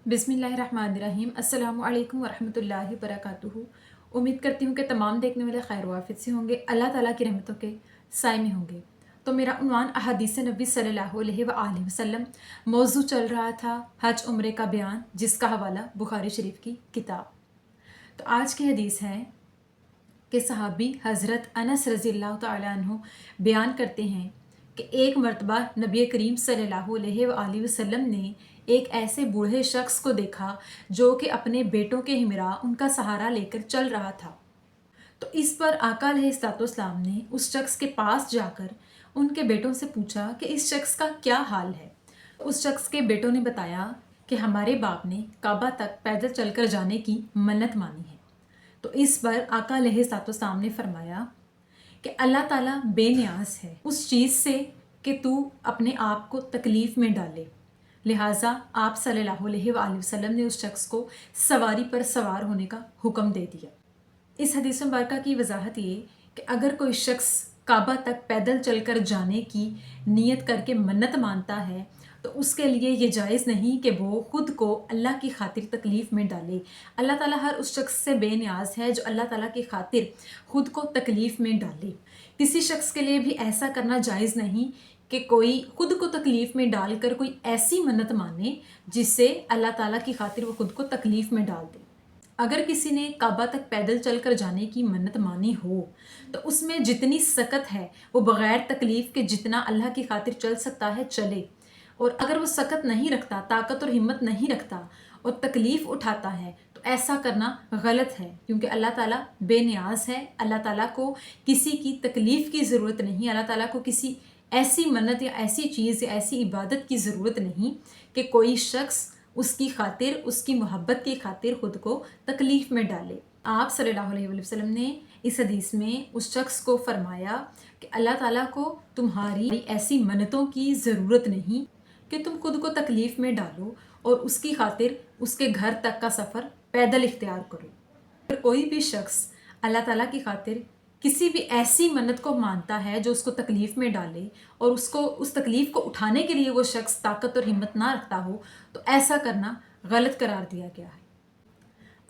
बिस्मिल्लाहिर्रहमानिर्रहीम। अस्सलामु अलैकुम वरहमतुल्लाहि वबरकातुहू। उम्मीद करती हूँ कि तमाम देखने वाले खैर वाफियत से होंगे, अल्लाह ताला की रहमतों के साए में होंगे। तो मेरा उन्वान अहादीस नबी सल्लल्लाहु अलैहि वसल्लम मौजू चल रहा था हज उम्रे का बयान, जिसका हवाला बुखारी शरीफ की किताब। तो आज की हदीस है कि सहाबी हज़रत अनस रज़ियल्लाहु तआला अन्हु बयान करते हैं कि एक मरतबा नबी करीम सल्लल्लाहु अलैहि वसल्लम ने एक ऐसे बूढ़े शख्स को देखा जो कि अपने बेटों के हमरा उनका सहारा लेकर चल रहा था। तो इस पर आका अलैहिस्सलाम ने उस शख्स के पास जाकर उनके बेटों से पूछा कि इस शख्स का क्या हाल है। उस शख्स के बेटों ने बताया कि हमारे बाप ने काबा तक पैदल चलकर जाने की मन्नत मानी है। तो इस पर आका अलैहिस्सलाम ने फरमाया कि अल्लाह ताला बेनियाज है उस चीज़ से कि तू अपने आप को तकलीफ़ में डाले, लिहाजा आप सल्लल्लाहु अलैहि वसल्लम ने उस शख्स को सवारी पर सवार होने का हुक्म दे दिया। इस हदीस मुबारका की वजाहत ये कि अगर कोई शख्स काबा तक पैदल चलकर जाने की नीयत करके मन्नत मानता है तो उसके लिए ये जायज़ नहीं कि वो ख़ुद को अल्लाह की खातिर तकलीफ़ में डाले। अल्लाह ताला हर उस शख्स से बेनियाज है जो अल्लाह ताला की खातिर ख़ुद को तकलीफ़ में डाले। किसी शख्स के लिए भी ऐसा करना जायज़ नहीं कि कोई ख़ुद को तकलीफ़ में डालकर कोई ऐसी मन्नत माने जिससे अल्लाह ताला की खातिर वो ख़ुद को तकलीफ़ में डाल दे। अगर किसी ने काबा तक पैदल चलकर जाने की मन्नत मानी हो तो उसमें जितनी सकत है वो बग़ैर तकलीफ़ के जितना अल्लाह की खातिर चल सकता है चले, और अगर वो सकत नहीं रखता, ताकत और हिम्मत नहीं रखता और तकलीफ़ उठाता है तो ऐसा करना गलत है, क्योंकि अल्लाह ताला बेनियाज है। अल्लाह ताला को किसी की तकलीफ़ की ज़रूरत नहीं, अल्लाह ताला को किसी ऐसी मन्नत या ऐसी चीज़ या ऐसी इबादत की ज़रूरत नहीं कि कोई शख्स उसकी खातिर, उसकी मोहब्बत की खातिर ख़ुद को तकलीफ़ में डाले। आप सल्लल्लाहु अलैहि वसल्लम ने इस हदीस में उस शख्स को फरमाया कि अल्लाह ताला को तुम्हारी ऐसी मन्नतों की ज़रूरत नहीं कि तुम खुद को तकलीफ़ में डालो और उसकी खातिर उसके घर तक का सफ़र पैदल इख्तियार करो। अगर कोई भी शख्स अल्लाह ताला की खातिर किसी भी ऐसी मन्नत को मानता है जो उसको तकलीफ़ में डाले और उसको उस तकलीफ़ को उठाने के लिए वो शख्स ताकत और हिम्मत ना रखता हो तो ऐसा करना गलत करार दिया गया है।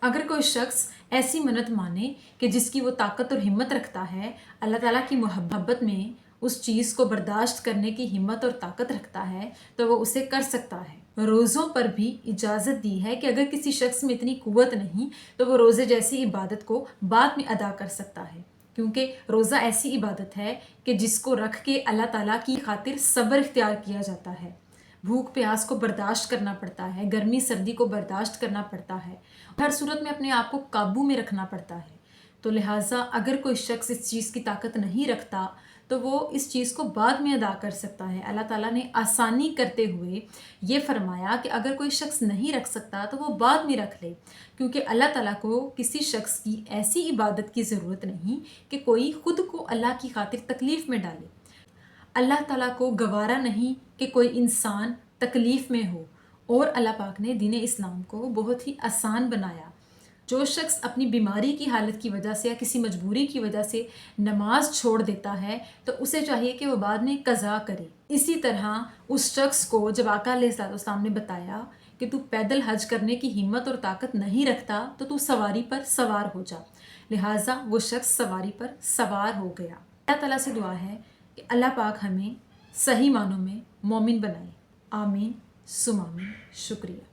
अगर कोई शख्स ऐसी मन्नत माने कि जिसकी वो ताकत और हिम्मत रखता है, अल्लाह ताला की मोहब्बत में उस चीज़ को बर्दाश्त करने की हिम्मत और ताकत रखता है तो वो उसे कर सकता है। रोज़ों पर भी इजाज़त दी है कि अगर किसी शख्स में इतनी कुव्वत नहीं तो वो रोज़े जैसी इबादत को बाद में अदा कर सकता है, क्योंकि रोज़ा ऐसी इबादत है कि जिसको रख के अल्लाह ताला की खातिर सब्र इख्तियार किया जाता है। भूख प्यास को बर्दाश्त करना पड़ता है, गर्मी सर्दी को बर्दाश्त करना पड़ता है, हर सूरत में अपने आप को काबू में रखना पड़ता है। तो लिहाजा अगर कोई शख्स इस चीज़ की ताकत नहीं रखता तो वो इस चीज़ को बाद में अदा कर सकता है। अल्लाह ताला ने आसानी करते हुए ये फरमाया कि अगर कोई शख्स नहीं रख सकता तो वो बाद में रख ले, क्योंकि अल्लाह ताला को किसी शख्स की ऐसी इबादत की ज़रूरत नहीं कि कोई ख़ुद को अल्लाह की खातिर तकलीफ़ में डाले। अल्लाह ताला को गवारा नहीं कि कोई इंसान तकलीफ़ में हो, और अल्लाह पाक ने दीन इस्लाम को बहुत ही आसान बनाया। जो शख्स अपनी बीमारी की हालत की वजह से या किसी मजबूरी की वजह से नमाज छोड़ देता है तो उसे चाहिए कि वो बाद में कज़ा करे। इसी तरह उस शख्स को जब आका अलैहिस्सलाम ने बताया कि तू पैदल हज करने की हिम्मत और ताकत नहीं रखता तो तू सवारी पर सवार हो जा, लिहाजा वो शख्स सवारी पर सवार हो गया। अल्लाह ताला से दुआ है कि अल्लाह पाक हमें सही मानों में मोमिन बनाए। आमीन सुम आमीन। शुक्रिया।